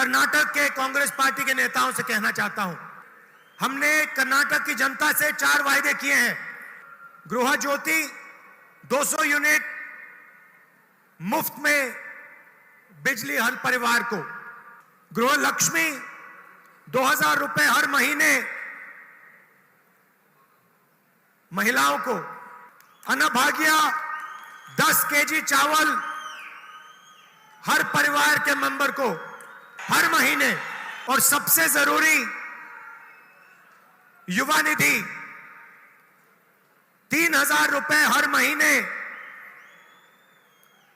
कर्नाटक के कांग्रेस पार्टी के नेताओं से कहना चाहता हूं, हमने कर्नाटक की जनता से 4 वायदे किए हैं। गृह ज्योति 200 यूनिट मुफ्त में बिजली हर परिवार को, गृह लक्ष्मी 2000 रुपए हर महीने महिलाओं को, अन्नभाग्य 10 केजी चावल हर परिवार के मेंबर को हर महीने, और सबसे जरूरी युवा निधि 3000 रुपए हर महीने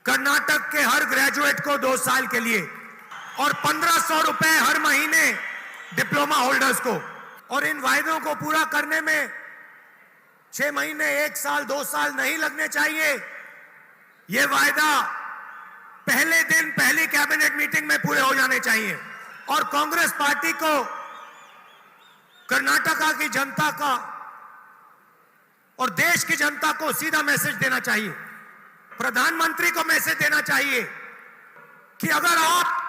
कर्नाटक के हर ग्रेजुएट को 2 साल के लिए, और 1500 रुपए हर महीने डिप्लोमा होल्डर्स को। और इन वायदों को पूरा करने में 6 महीने, 1 साल, 2 साल नहीं लगने चाहिए। ये वायदा पहले दिन पहली कैबिनेट मीटिंग में पूरे हो जाने चाहिए। और कांग्रेस पार्टी को कर्नाटका की जनता का और देश की जनता को सीधा मैसेज देना चाहिए, प्रधानमंत्री को मैसेज देना चाहिए कि अगर आप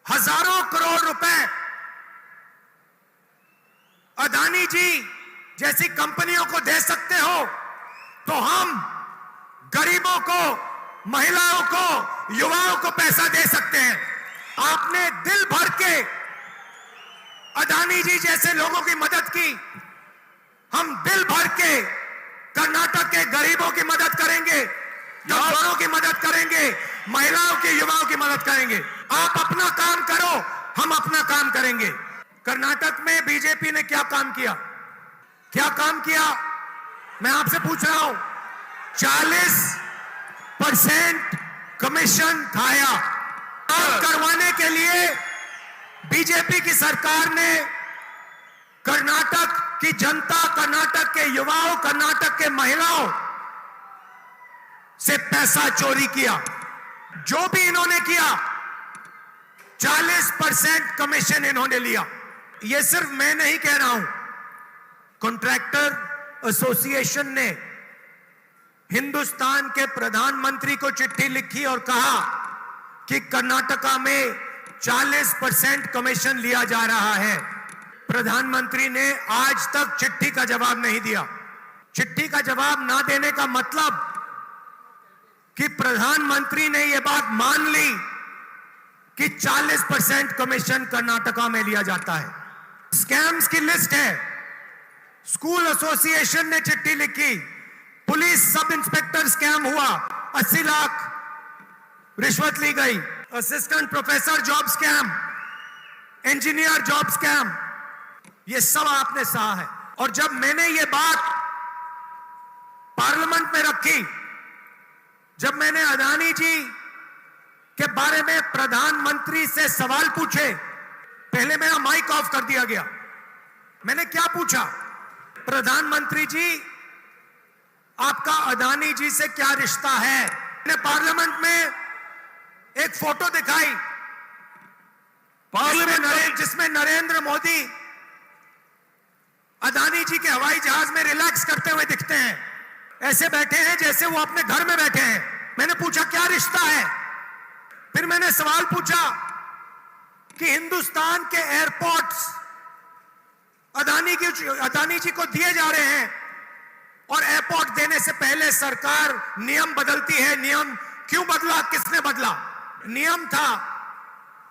हजारों करोड़ रुपए अदानी जी जैसी कंपनियों को दे सकते हो, तो हम गरीबों को, महिलाओं को, युवाओं को पैसा दे सकते हैं। आपने दिल भर के अदानी जी जैसे लोगों की मदद की, हम दिल भर के कर्नाटक के गरीबों की मदद करेंगे, मजदूरों की मदद करेंगे, महिलाओं की, युवाओं की मदद करेंगे। आप अपना काम करो, हम अपना काम करेंगे। कर्नाटक में बीजेपी ने क्या काम किया? क्या काम किया? मैं आपसे पूछ रहा हूं। 40% कमीशन खाया। काम करवाने के लिए बीजेपी की सरकार ने कर्नाटक की जनता, कर्नाटक के युवाओं, कर्नाटक के महिलाओं से पैसा चोरी किया। जो भी इन्होंने किया, 40% कमीशन इन्होंने लिया। यह सिर्फ मैं नहीं कह रहा हूं, कॉन्ट्रैक्टर एसोसिएशन ने हिंदुस्तान के प्रधानमंत्री को चिट्ठी लिखी और कहा कि कर्नाटका में 40% कमीशन लिया जा रहा है। प्रधानमंत्री ने आज तक चिट्ठी का जवाब नहीं दिया। चिट्ठी का जवाब ना देने का मतलब कि प्रधानमंत्री ने यह बात मान ली कि 40% कमीशन कर्नाटका में लिया जाता है। स्कैम्स की लिस्ट है। स्कूल एसोसिएशन ने चिट्ठी लिखी, पुलिस सब इंस्पेक्टर स्कैम हुआ, 80 लाख रिश्वत ली गई, assistant professor job scam, engineer job scam, ये सब आपने सहा है। और जब मैंने ये बात पार्लियामेंट में रखी, जब मैंने अदानी जी के बारे में प्रधानमंत्री से सवाल पूछे, पहले मेरा माइक ऑफ कर दिया गया। मैंने क्या पूछा? प्रधानमंत्री जी, आपका अदानी जी से क्या रिश्ता है? मैंने पार्लियामेंट में एक फोटो दिखाई, जिसमें नरेंद्र मोदी अदानी जी के हवाई जहाज में रिलैक्स करते हुए दिखते हैं। ऐसे बैठे हैं जैसे वो अपने घर में बैठे हैं। मैंने पूछा क्या रिश्ता है? फिर मैंने सवाल पूछा कि हिंदुस्तान के एयरपोर्ट्स अदानी जी को दिए जा रहे हैं, और एयरपोर्ट देने से पहले सरकार नियम बदलती है। नियम क्यों बदला? किसने बदला? नियम था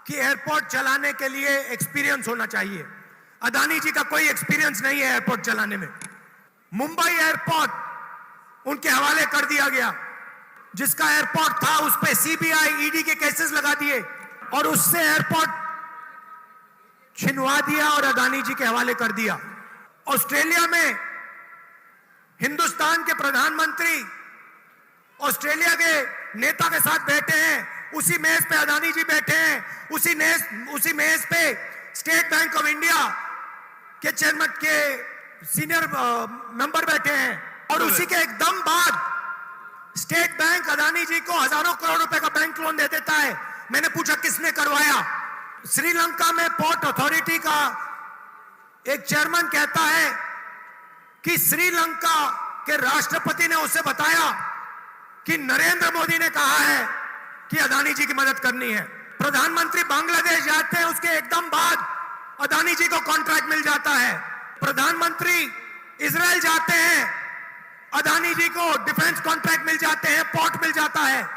कि एयरपोर्ट चलाने के लिए एक्सपीरियंस होना चाहिए। अदानी जी का कोई एक्सपीरियंस नहीं है एयरपोर्ट चलाने में। मुंबई एयरपोर्ट उनके हवाले कर दिया गया। जिसका एयरपोर्ट था उस पे सीबीआई, ईडी के केसेस लगा दिए, और उससे एयरपोर्ट छिनवा दिया और अदानी जी के हवाले कर दिया। ऑस्ट्रेलिया में हिंदुस्तान के प्रधानमंत्री ऑस्ट्रेलिया के नेता के साथ बैठे हैं, उसी मेज पे अदानी जी बैठे हैं, उसी मेज पे स्टेट बैंक ऑफ इंडिया के चेयरमैन के सीनियर मेंबर बैठे हैं, और उसी के एकदम बाद स्टेट बैंक अदानी जी को हजारों करोड़ रुपए का बैंक लोन दे देता है। मैंने पूछा किसने करवाया? श्रीलंका में पोर्ट अथॉरिटी का एक चेयरमैन कहता है कि श्रीलंका के राष्ट्रपति ने उसे बताया कि नरेंद्र मोदी ने कहा है कि अदानी जी की मदद करनी है। प्रधानमंत्री बांग्लादेश जाते हैं, उसके एकदम बाद अदानी जी को कॉन्ट्रैक्ट मिल जाता है। प्रधानमंत्री इजराइल जाते हैं, अदानी जी को डिफेंस कॉन्ट्रैक्ट मिल जाते हैं, पोर्ट मिल जाता है।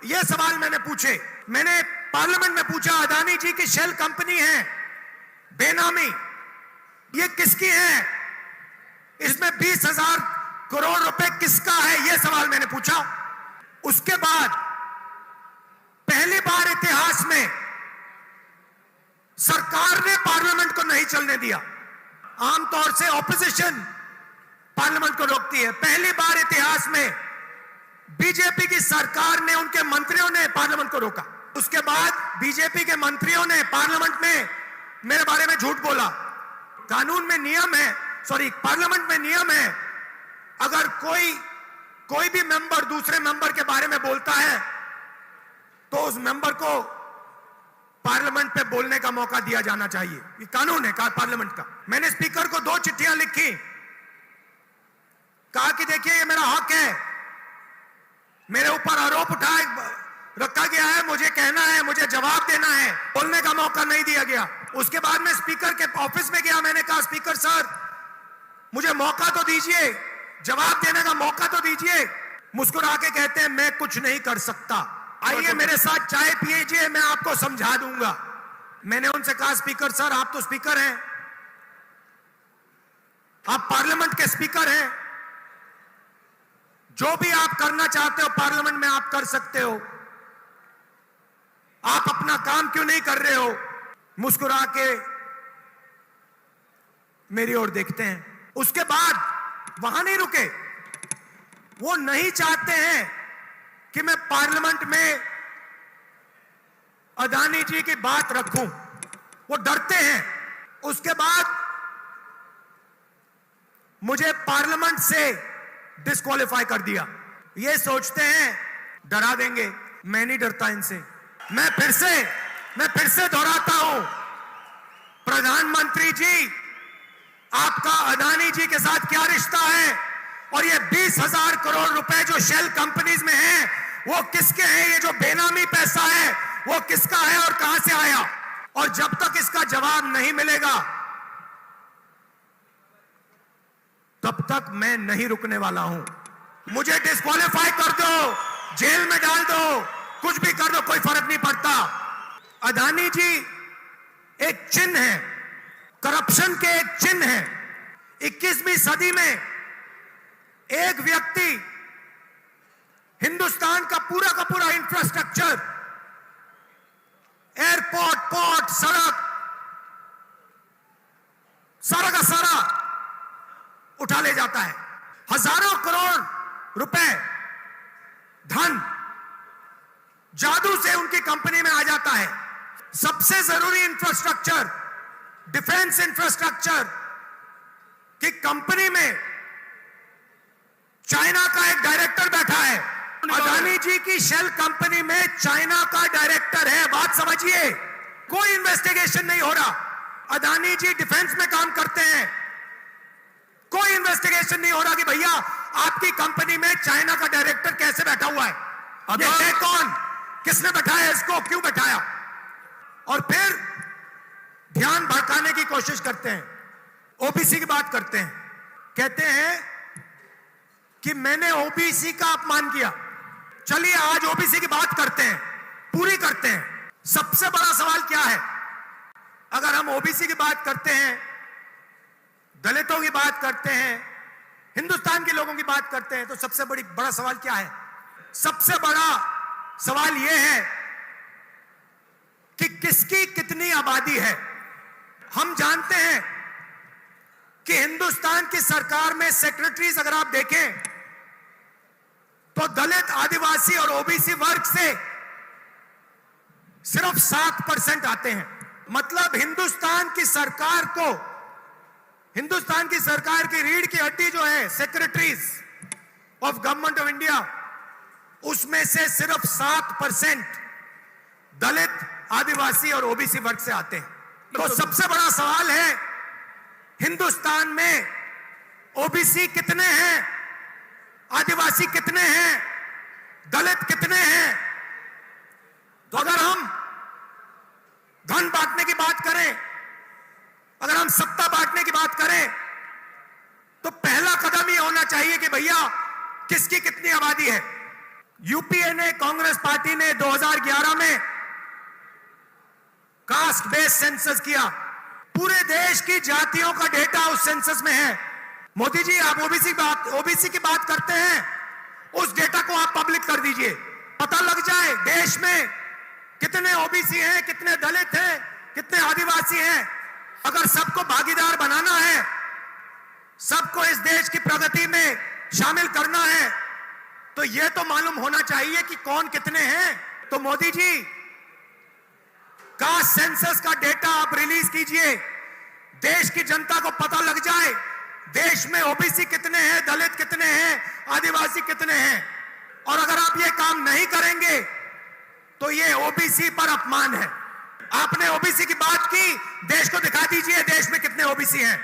यह सवाल मैंने पूछे, मैंने पार्लियामेंट में पूछा, अदानी जी की शेल कंपनी है बेनामी, ये किसकी है? इसमें 20,000 करोड़ रुपए किसका है? यह सवाल मैंने पूछा। उसके बाद पहली बार इतिहास में सरकार ने पार्लियामेंट को नहीं चलने दिया। आमतौर से ऑपोजिशन पार्लियामेंट को रोकती है। पहली बार इतिहास में बीजेपी की सरकार ने, उनके मंत्रियों ने पार्लियामेंट को रोका। उसके बाद बीजेपी के मंत्रियों ने पार्लियामेंट में मेरे बारे में झूठ बोला। कानून में नियम है, पार्लियामेंट में नियम है, अगर कोई भी मेंबर दूसरे मेंबर के बारे में बोलता है तो उस मेंबर को पार्लियामेंट पे बोलने का मौका दिया जाना चाहिए। ये कानून है पार्लियामेंट का। मैंने स्पीकर को 2 चिट्ठियां लिखी, कहा कि देखिए ये मेरा हक है, मेरे ऊपर आरोप रखा गया है, मुझे कहना है, मुझे जवाब देना है, बोलने का मौका नहीं दिया गया। उसके बाद मैं स्पीकर के ऑफिस में गया, मैंने कहा स्पीकर सर मुझे मौका तो दीजिए, जवाब देने का मौका तो दीजिए। मुस्कुरा के कहते हैं मैं कुछ नहीं कर सकता, आइए मेरे साथ चाय पीजिए, मैं आपको समझा दूंगा। मैंने उनसे कहा स्पीकर सर आप तो स्पीकर हैं, आप पार्लियामेंट के स्पीकर हैं, जो भी आप करना चाहते हो पार्लियामेंट में आप कर सकते हो, आप अपना काम क्यों नहीं कर रहे हो? मुस्कुरा के मेरी ओर देखते हैं। उसके बाद वहां नहीं रुके, वो नहीं चाहते हैं कि मैं पार्लियामेंट में अदानी जी की बात रखूं, वो डरते हैं। उसके बाद मुझे पार्लियामेंट से डिस्क्वालीफाई कर दिया। ये सोचते हैं डरा देंगे, मैं नहीं डरता इनसे। मैं फिर से दोहराता हूं, प्रधानमंत्री जी आपका अदानी जी के साथ क्या रिश्ता है? और ये 20,000 करोड़ रुपए जो शेल कंपनीज में हैं, वो किसके हैं? ये जो बेनामी पैसा है वो किसका है और कहां से आया? और जब तक इसका जवाब नहीं मिलेगा तब तक मैं नहीं रुकने वाला हूं। मुझे डिस्क्वालीफाई कर दो, जेल में डाल दो, कुछ भी कर दो, कोई फर्क नहीं पड़ता। अदानी जी एक चिन्ह है, करप्शन के एक चिन्ह है। 21वीं सदी में एक व्यक्ति हिंदुस्तान का पूरा इंफ्रास्ट्रक्चर, एयरपोर्ट, पोर्ट, सारा का सारा उठा ले जाता है। हजारों करोड़ रुपए धन जादू से उनकी कंपनी में आ जाता है। सबसे जरूरी इंफ्रास्ट्रक्चर, डिफेंस इंफ्रास्ट्रक्चर की कंपनी में चाइना का एक डायरेक्टर बैठा है। अदानी जी की शेल कंपनी में चाइना का डायरेक्टर है। बात समझिए, कोई इन्वेस्टिगेशन नहीं हो रहा। अदानी जी डिफेंस में काम करते हैं, कोई इन्वेस्टिगेशन नहीं हो रहा कि भैया आपकी कंपनी में चाइना का डायरेक्टर कैसे बैठा हुआ है, ये है कौन, किसने बैठाया इसको, क्यों बैठाया? और फिर ध्यान भटकाने की कोशिश करते हैं, ओबीसी की बात करते हैं, कहते हैं कि मैंने ओबीसी का अपमान किया। चलिए आज ओबीसी की बात करते हैं, पूरी करते हैं। सबसे बड़ा सवाल क्या है? अगर हम ओबीसी की बात करते हैं, दलितों की बात करते हैं, हिंदुस्तान के लोगों की बात करते हैं, तो सबसे बड़ा सवाल क्या है? सबसे बड़ा सवाल यह है कि किसकी कितनी आबादी है। हम जानते हैं कि हिंदुस्तान की सरकार में सेक्रेटरीज अगर आप देखें तो दलित, आदिवासी और ओबीसी वर्ग से सिर्फ 7% आते हैं। मतलब हिंदुस्तान की सरकार की रीढ़ की हड्डी जो है secretaries of government of India, उसमें से सिर्फ 7% दलित, आदिवासी और ओबीसी वर्ग से आते हैं। तो सबसे बड़ा सवाल है हिंदुस्तान में ओबीसी कितने हैं, आदिवासी कितने हैं, दलित कितने हैं? तो अगर हम धन बांटने की बात करें, अगर हम सत्ता बांटने की बात करें, तो पहला कदम ये होना चाहिए कि भैया किसकी कितनी आबादी है। यूपीए ने, कांग्रेस पार्टी ने 2011 में कास्ट बेस्ड सेंसस किया। पूरे देश की जातियों का डेटा उस सेंसस में है। मोदी जी, आप ओबीसी की बात करते हैं, उस डेटा को आप पब्लिक कर दीजिए, पता लग जाए देश में कितने ओबीसी हैं, कितने दलित हैं, कितने आदिवासी हैं। अगर सबको भागीदार बनाना है, सबको इस देश की प्रगति में शामिल करना है, तो यह तो मालूम होना चाहिए कि कौन कितने हैं। तो मोदी जी, कास्ट सेंसस का डेटा आप रिलीज कीजिए, देश की जनता को पता लग जाए देश में ओबीसी कितने हैं, दलित कितने हैं, आदिवासी कितने हैं। और अगर आप ये काम नहीं करेंगे तो ये ओबीसी पर अपमान है। आपने ओबीसी की बात की, देश को दिखा दीजिए देश में कितने ओबीसी हैं,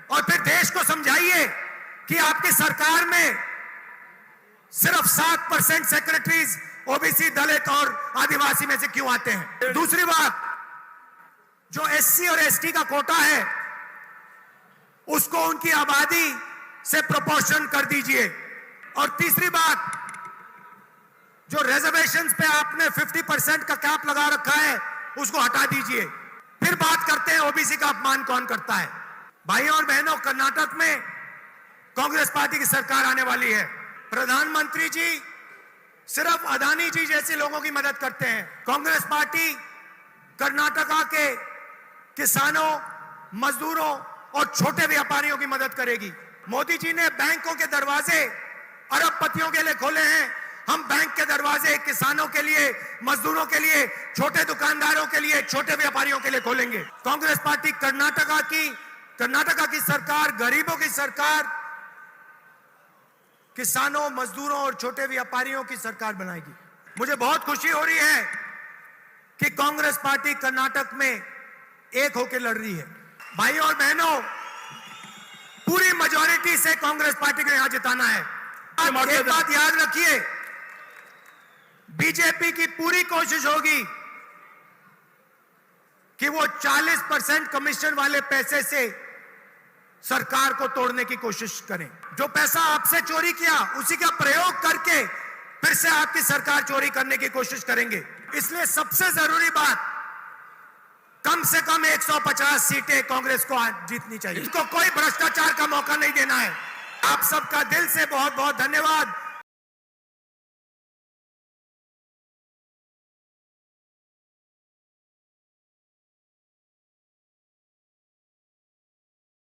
और फिर देश को समझाइए कि आपकी सरकार में सिर्फ 7% सेक्रेटरीज ओबीसी, दलित और आदिवासी में से क्यों आते हैं। दूसरी बात, जो एससी और एसटी का कोटा है उसको उनकी आबादी से प्रोपोर्शन कर दीजिए। और तीसरी बात, जो रिजर्वेशंस पे आपने 50% का कैप लगा रखा है उसको हटा दीजिए। फिर बात करते हैं ओबीसी का अपमान कौन करता है। भाइयों और बहनों, कर्नाटक में कांग्रेस पार्टी की सरकार आने वाली है। प्रधानमंत्री जी सिर्फ अदानी जी जैसे लोगों की मदद करते हैं। कांग्रेस पार्टी कर्नाटका के किसानों, मजदूरों और छोटे व्यापारियों की मदद करेगी। मोदी जी ने बैंकों के दरवाजे अरबपतियों के लिए खोले हैं। हम बैंक के दरवाजे किसानों के लिए, मजदूरों के लिए, छोटे दुकानदारों के लिए, छोटे व्यापारियों के लिए खोलेंगे। कांग्रेस पार्टी कर्नाटका की सरकार, गरीबों की सरकार, किसानों, मजदूरों और छोटे व्यापारियों की सरकार बनाएगी। मुझे बहुत खुशी हो रही है कि कांग्रेस पार्टी कर्नाटक में एक होकर लड़ रही है। भाइयों और बहनों, पूरी मेजॉरिटी से कांग्रेस पार्टी को यहां जिताना है। एक बात याद रखिए, बीजेपी की पूरी कोशिश होगी कि वो 40% कमीशन वाले पैसे से सरकार को तोड़ने की कोशिश करें। जो पैसा आपसे चोरी किया उसी का प्रयोग करके फिर से आपकी सरकार चोरी करने की कोशिश करेंगे। इसलिए सबसे जरूरी बात, कम से कम 150 सीटें कांग्रेस को आज जीतनी चाहिए। इसको कोई भ्रष्टाचार का मौका नहीं देना है। आप सबका दिल से बहुत बहुत धन्यवाद।